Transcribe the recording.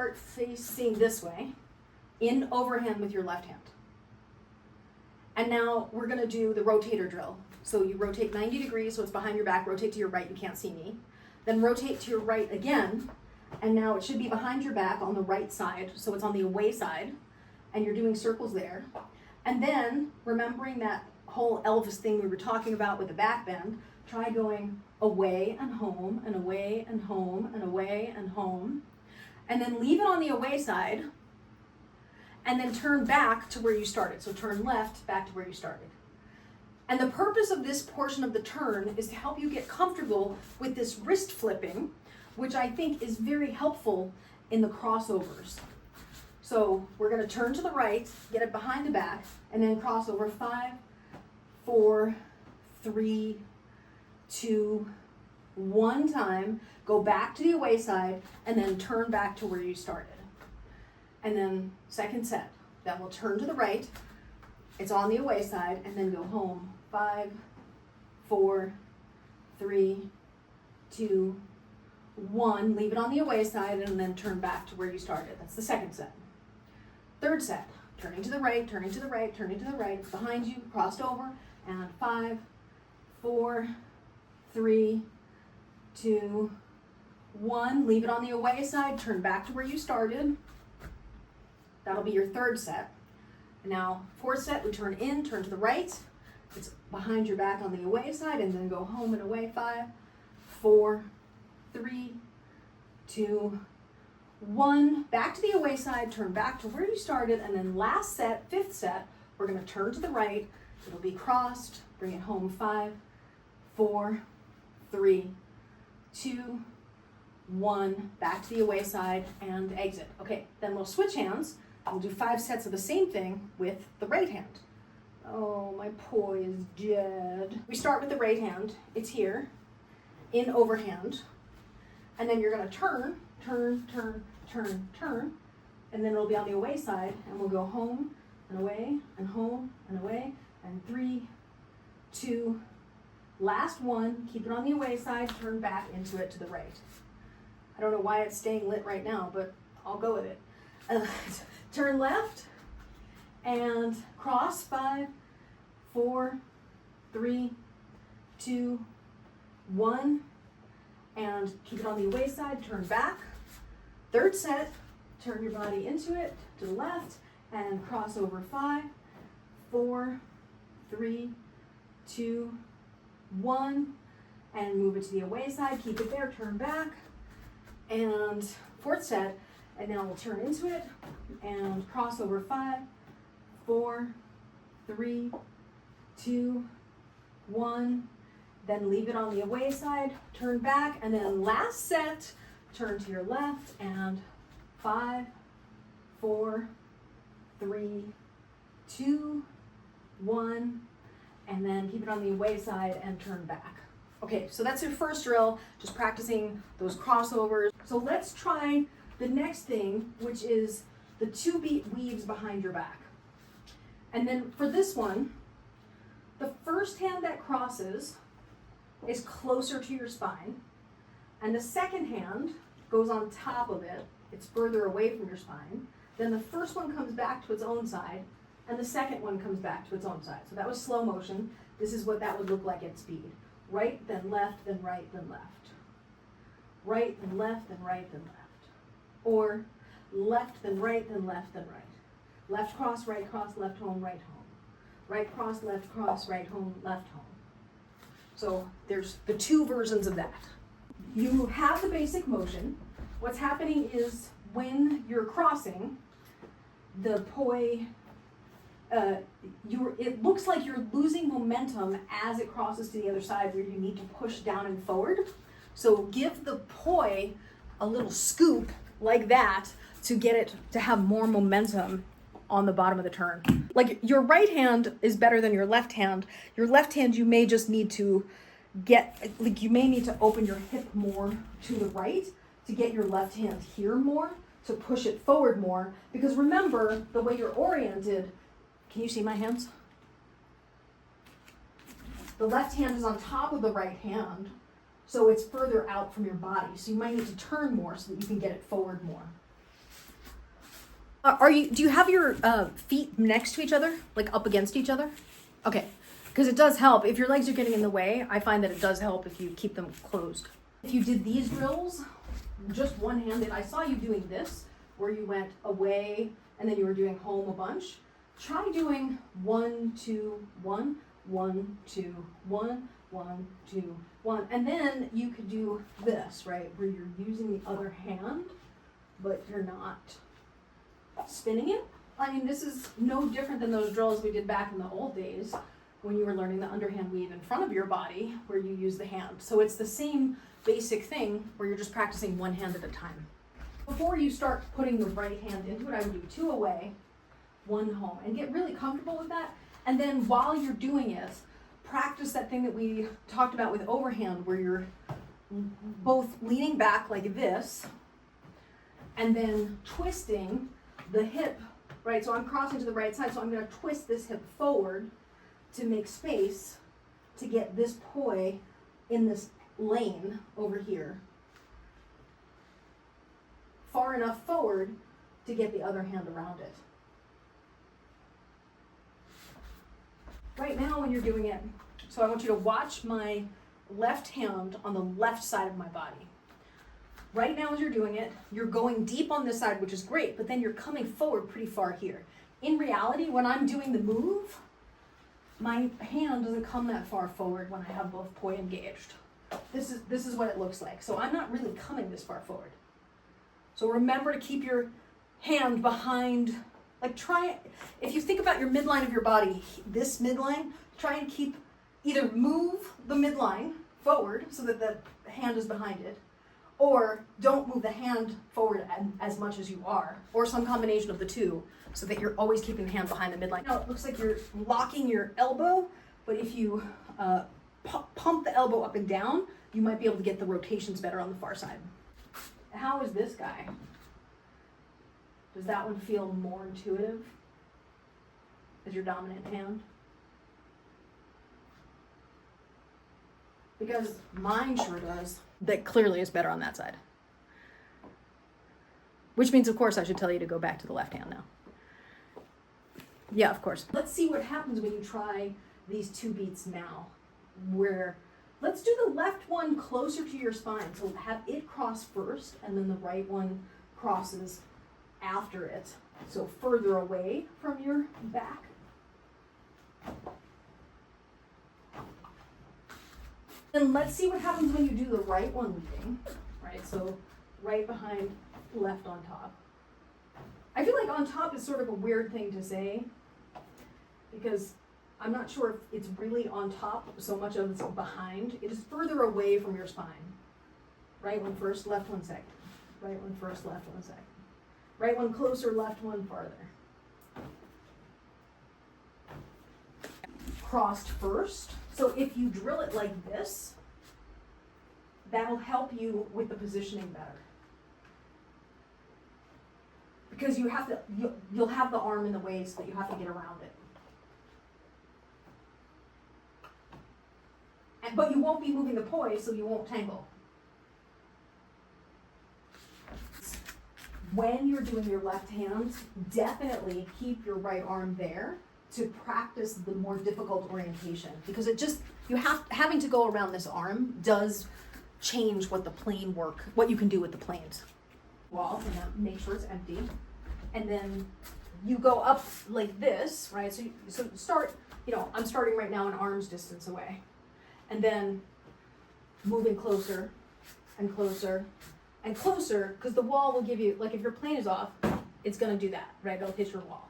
start facing this way, in overhand with your left hand. And now we're gonna do the rotator drill. So you rotate 90 degrees, so it's behind your back, rotate to your right, you can't see me. Then rotate to your right again, and now it should be behind your back on the right side, so it's on the away side, and you're doing circles there. And then, remembering that whole Elvis thing we were talking about with the back bend, try going away and home, and away and home, and away and home. And then leave it on the away side, and then turn back to where you started. So turn left, back to where you started. And the purpose of this portion of the turn is to help you get comfortable with this wrist flipping, which I think is very helpful in the crossovers. So we're gonna turn to the right, get it behind the back, and then cross over 5, 4, 3, 2, 1 time, go back to the away side, and then turn back to where you started. And then second set, then we'll turn to the right, it's on the away side, and then go home. 5, 4, 3, 2, 1, leave it on the away side, and then turn back to where you started. That's the second set. Third set, turning to the right, turning to the right, turning to the right, behind you, crossed over, and 5, 4, 3, 2, 1, leave it on the away side, turn back to where you started. That'll be your third set. And now, fourth set, we turn in, turn to the right, it's behind your back on the away side, and then go home and away. 5, 4, 3, 2, 1, back to the away side, turn back to where you started, and then last set, fifth set, we're gonna turn to the right, it'll be crossed, bring it home. 5, 4, 3, 2, 1, back to the away side, and exit. Okay, then we'll switch hands. We'll do 5 sets of the same thing with the right hand. Oh, my poi is dead. We start with the right hand. It's here, in overhand. And then you're gonna turn, turn, turn, turn, turn, and then it'll be on the away side, and we'll go home and away, and home and away, and 3, 2, last one, keep it on the away side, turn back into it to the right. I don't know why it's staying lit right now, but I'll go with it. Turn left, and cross. 5, 4, 3, 2, 1, and keep it on the away side, turn back. Third set, turn your body into it, to the left, and cross over. 5, 4, 3, 2, 1, and move it to the away side, keep it there, turn back, and fourth set, and now we'll turn into it, and cross over. 5, 4, 3, 2, 1, then leave it on the away side, turn back, and then last set, turn to your left, and 5, 4, 3, 2, 1, and then keep it on the away side and turn back. Okay, so that's your first drill, just practicing those crossovers. So let's try the next thing, which is the 2-beat weaves behind your back. And then for this one, the first hand that crosses is closer to your spine, and the second hand goes on top of it. It's further away from your spine. Then the first one comes back to its own side, and the second one comes back to its own side. So that was slow motion. This is what that would look like at speed. Right, then left, then right, then left. Right, then left, then right, then left. Or left, then right, then left, then right. Left cross, right cross, left home, right home. Right cross, left cross, right home, left home. So there's the 2 versions of that. You have the basic motion. What's happening is when you're crossing, the poi, it looks like you're losing momentum as it crosses to the other side, where you need to push down and forward. So give the poi a little scoop like that to get it to have more momentum on the bottom of the turn. Like, your right hand is better than your left hand. Your left hand, you may just need to you may need to open your hip more to the right to get your left hand here more, to push it forward more. Because remember, the way you're oriented, can you see my hands? The left hand is on top of the right hand, so it's further out from your body. So you might need to turn more so that you can get it forward more. Do you have your feet next to each other, like up against each other? Okay, because it does help. If your legs are getting in the way, I find that it does help if you keep them closed. If you did these drills, just one-handed, I saw you doing this, where you went away and then you were doing home a bunch. Try doing 1, 2, 1, 1, 2, 1, 1, 2, 1. And then you could do this, right, where you're using the other hand, but you're not spinning it. I mean, this is no different than those drills we did back in the old days when you were learning the underhand weave in front of your body where you use the hand. So it's the same basic thing where you're just practicing one hand at a time. Before you start putting the right hand into it, I would do 2 away, 1 home, and get really comfortable with that. And then while you're doing it, practice that thing that we talked about with overhand where you're both leaning back like this and then twisting the hip, right? So I'm crossing to the right side, so I'm going to twist this hip forward to make space to get this poi in this lane over here, far enough forward to get the other hand around it. Right now when you're doing it, so I want you to watch my left hand on the left side of my body. Right now as you're doing it, you're going deep on this side, which is great, but then you're coming forward pretty far here. In reality, when I'm doing the move, my hand doesn't come that far forward when I have both poi engaged. This is what it looks like. So I'm not really coming this far forward. So remember to keep your hand behind, like if you think about your midline of your body, this midline, try and either move the midline forward so that the hand is behind it, or don't move the hand forward as much as you are, or some combination of the two so that you're always keeping the hand behind the midline. Now it looks like you're locking your elbow, but if you pump the elbow up and down, you might be able to get the rotations better on the far side. How is this guy? Does that one feel more intuitive as your dominant hand? Because mine sure does. That clearly is better on that side. Which means, of course, I should tell you to go back to the left hand now. Yeah, of course. Let's see what happens when you try these 2 beats now. Let's do the left one closer to your spine. So have it cross first, and then the right one crosses after it. So further away from your back. And let's see what happens when you do the right one leading, right? So right behind, left on top. I feel like on top is sort of a weird thing to say because I'm not sure if it's really on top so much of it's behind. It is further away from your spine. Right one first, left one second. Right one first, left one second. Right one closer, left one farther. Crossed first. So if you drill it like this, that'll help you with the positioning better. Because you'll have the arm in the way so that you have to get around it. But you won't be moving the poi, so you won't tangle. When you're doing your left hand, definitely keep your right arm there to practice the more difficult orientation, because having to go around this arm does change what you can do with the planes. Wall, and make sure it's empty, and then you go up like this, right? So start. I'm starting right now an arm's distance away, and then moving closer and closer and closer, because the wall will give you, like if your plane is off, it's going to do that, right? It'll hit your wall.